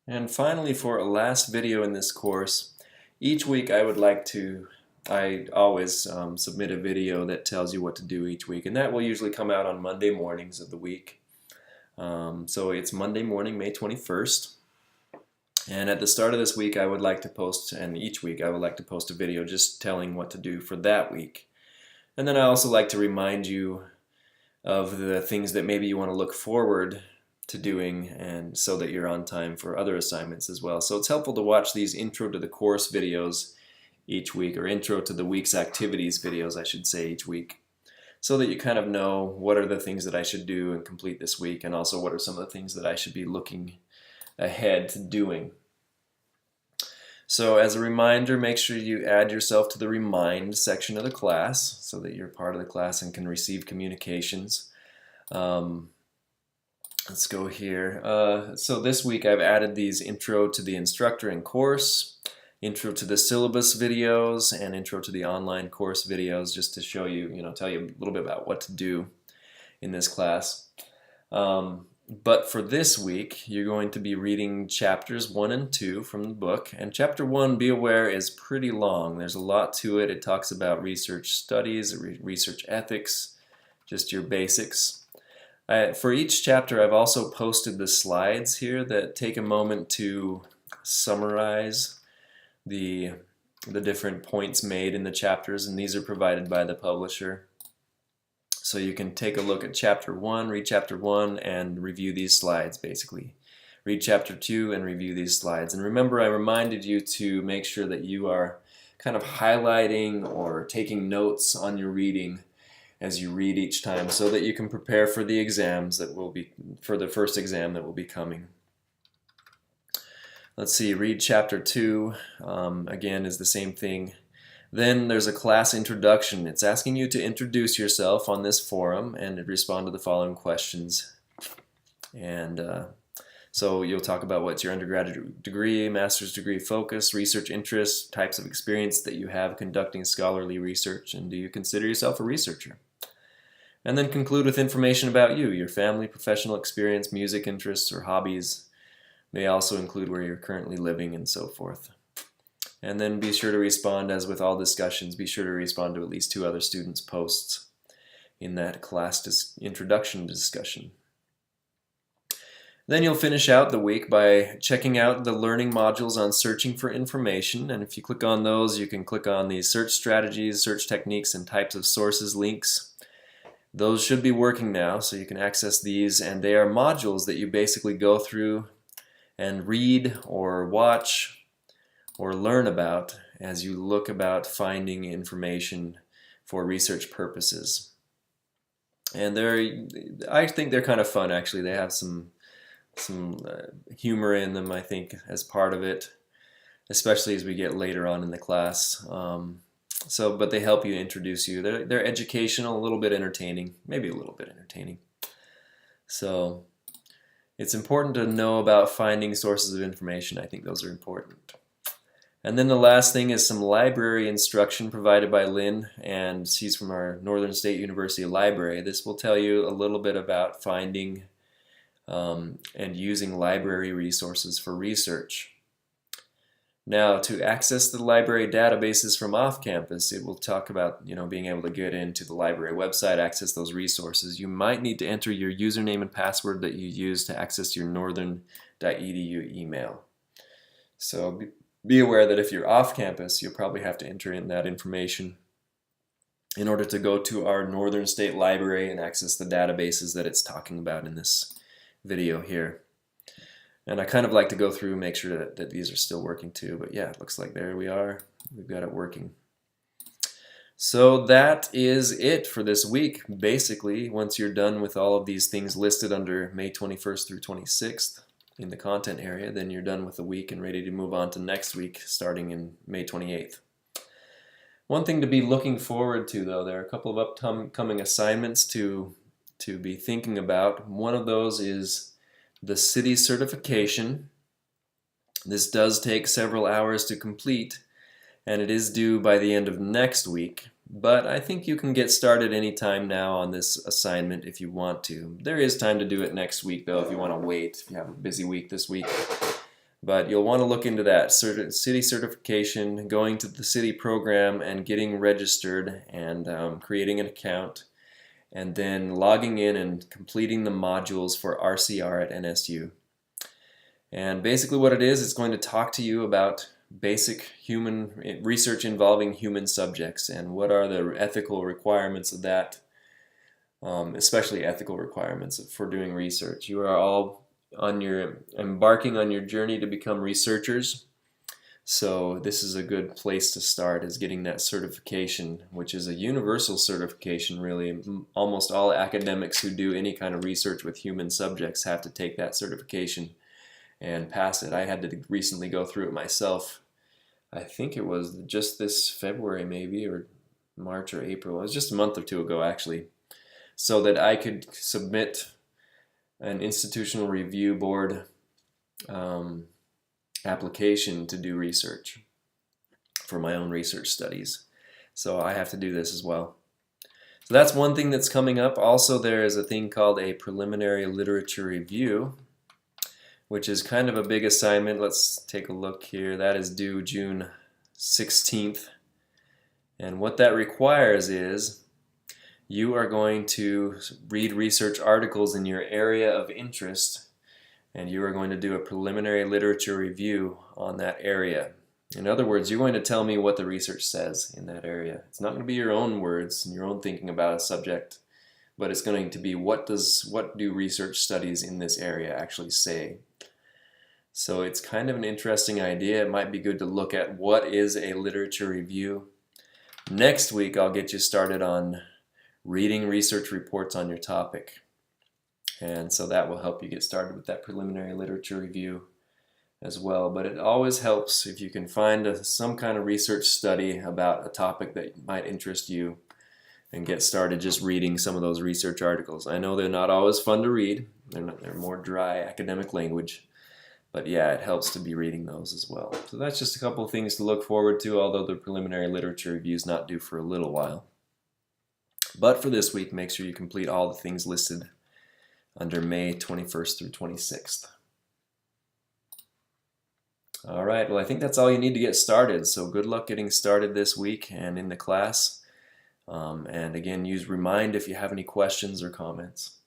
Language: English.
And finally, for a last video in this course, each week I always submit a video that tells you what to do each week, and that will usually come out on Monday mornings of the week. So it's Monday morning, May 21st. And at the start of this week, I would like to post, and each week I would like to post a video just telling what to do for that week. And then I also like to remind you of the things that maybe you want to look forward to doing, and so that you're on time for other assignments as well. So it's helpful to watch these intro to the course videos each week, or intro to the week's activities videos, I should say, each week, so that you kind of know what are the things that I should do and complete this week, and also what are some of the things that I should be looking ahead to doing. So as a reminder, make sure you add yourself to the Remind section of the class so that you're part of the class and can receive communications. Let's go here. So this week I've added these Intro to the Instructor and Course, Intro to the Syllabus videos, and Intro to the Online Course videos, just to show you, tell you a little bit about what to do in this class. But for this week, you're going to be reading chapters 1 and 2 from the book. And chapter 1, be aware, is pretty long. There's a lot to it. It talks about research studies, research ethics, just your basics. For each chapter, I've also posted the slides here that take a moment to summarize the different points made in the chapters, and these are provided by the publisher. So you can take a look at chapter 1, read chapter 1, and review these slides, basically. Read chapter 2 and review these slides. And remember, I reminded you to make sure that you are kind of highlighting or taking notes on your reading as you read each time, so that you can prepare for the exams that will be, for the first exam that will be coming. Let's see, read chapter 2, again, is the same thing. Then there's a class introduction. It's asking you to introduce yourself on this forum and respond to the following questions. And so you'll talk about what's your undergraduate degree, master's degree focus, research interests, types of experience that you have conducting scholarly research, and do you consider yourself a researcher? And then conclude with information about you, your family, professional experience, music interests, or hobbies. May also include where you're currently living and so forth. And then be sure to respond, as with all discussions, be sure to respond to at least 2 other students' posts in that class introduction discussion. Then you'll finish out the week by checking out the learning modules on searching for information, and if you click on those, you can click on the search strategies, search techniques, and types of sources links. Those should be working now, so you can access these, and they are modules that you basically go through and read or watch or learn about as you look about finding information for research purposes. And I think they're kind of fun, actually. They have some humor in them, I think, as part of it, especially as we get later on in the class. But they help you, introduce you. They're educational, a little bit entertaining, maybe a little bit entertaining. So it's important to know about finding sources of information. I think those are important. And then the last thing is some library instruction provided by Lynn, and she's from our Northern State University Library. This will tell you a little bit about finding and using library resources for research. Now, to access the library databases from off-campus, it will talk about being able to get into the library website, access those resources. You might need to enter your username and password that you use to access your northern.edu email. So be aware that if you're off campus, you'll probably have to enter in that information in order to go to our Northern State Library and access the databases that it's talking about in this video here. And I kind of like to go through and make sure that these are still working too, but yeah, it looks like there we are. We've got it working. So that is it for this week. Basically, once you're done with all of these things listed under May 21st through 26th, in the content area, then you're done with the week and ready to move on to next week, starting in May 28th. One thing to be looking forward to, though, there are a couple of upcoming assignments to be thinking about. One of those is the city certification. This does take several hours to complete, and it is due by the end of next week. But I think you can get started anytime now on this assignment if you want to. There is time to do it next week, though, if you want to wait, if you have a busy week this week. But you'll want to look into that city certification, going to the city program and getting registered and creating an account, and then logging in and completing the modules for RCR at NSU. And basically what it is, it's going to talk to you about basic human research involving human subjects and what are the ethical requirements of that, especially ethical requirements for doing research. You are all embarking on your journey to become researchers, so this is a good place to start, is getting that certification, which is a universal certification really. Almost all academics who do any kind of research with human subjects have to take that certification and pass it. I had to recently go through it myself. I think it was just this February maybe, or March or April. It was just a month or two ago actually, so that I could submit an institutional review board application to do research for my own research studies. So I have to do this as well. So that's one thing that's coming up. Also, there is a thing called a preliminary literature review, which is kind of a big assignment. Let's take a look here. That is due June 16th. And what that requires is you are going to read research articles in your area of interest, and you are going to do a preliminary literature review on that area. In other words, you're going to tell me what the research says in that area. It's not going to be your own words and your own thinking about a subject, but it's going to be what do research studies in this area actually say. So it's kind of an interesting idea. It might be good to look at what is a literature review. Next week I'll get you started on reading research reports on your topic, and so that will help you get started with that preliminary literature review as well. But it always helps if you can find some kind of research study about a topic that might interest you and get started just reading some of those research articles. I know they're not always fun to read. They're more dry academic language, but yeah, it helps to be reading those as well. So that's just a couple of things to look forward to, although the preliminary literature review is not due for a little while. But for this week, make sure you complete all the things listed under May 21st through 26th. All right, well, I think that's all you need to get started. So good luck getting started this week and in the class. And again, use Remind if you have any questions or comments.